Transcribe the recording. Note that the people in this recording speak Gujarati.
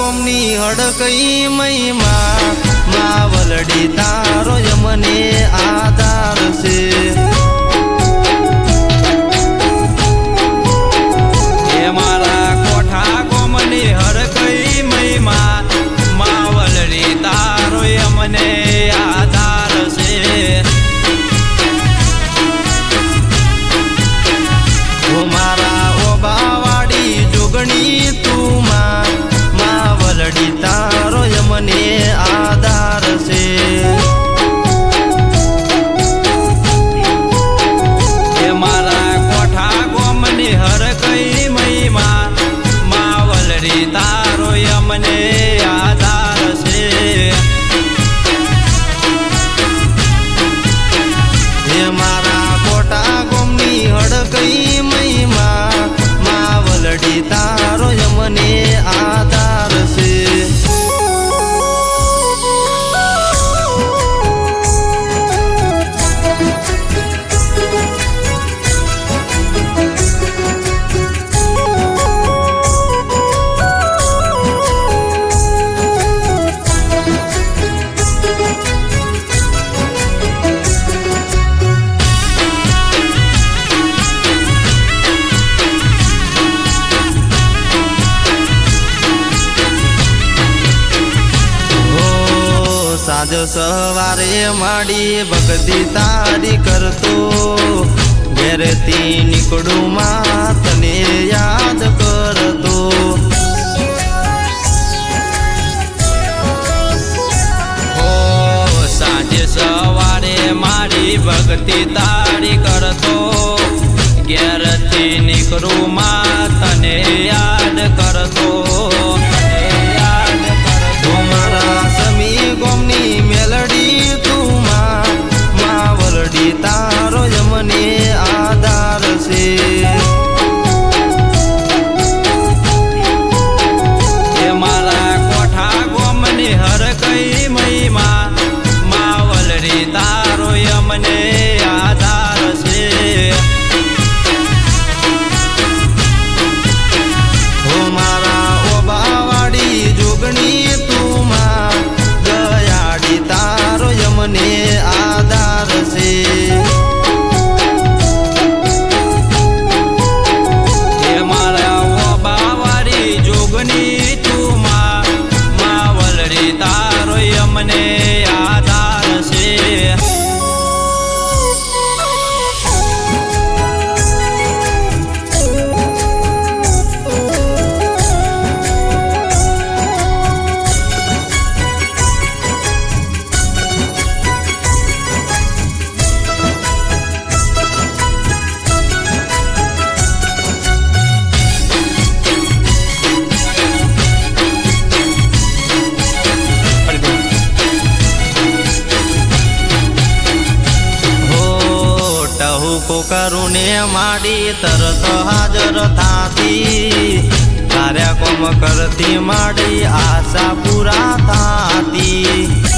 ગોમની હડકઈ મહિમા માવલડી તારો મને આધાર છે એ મારા કોઠા ગોમની હડકઈ મહિમા માવલડી તારો મને આધાર છે મારા ઓબાવાડી જોગણી તું માવલડી તારો મને આધાર છે એ મારા કોઠા ગોમની હરકઈ મહિમા માવલડી તારો મને આધાર છે હે મારા કોટા ગોમની હડકઈ મહિમા માવલડી તારો મને આધાર છે સાંજ સવારે માડી ભક્તિ તારી કરતો ઘેરથી નીકળું માં તને યાદ કરતો હો સાંજે સવારે મારી ભક્તિ તારી કરતો ઘેરથી નીકળું માં તને યાદ કરતો મારા સમી ગોમની મેલડી તું માવલડી તારો મને આધાર છે એ મારા કોઠા ગોમની હરકઈ મહિમા માવલડી તારો મને આધાર છે હો મારા ઓબાવાડી જોગણી તું દયાડી તારો મને આધાર છે એ મારા ઓબાવાડી જોગની તું માવલડી તારો મને આધાર છે કરુને માડી તરત હાજર થાતી કાર્ય કોમ કરતી માડી આશા પૂરા થાતી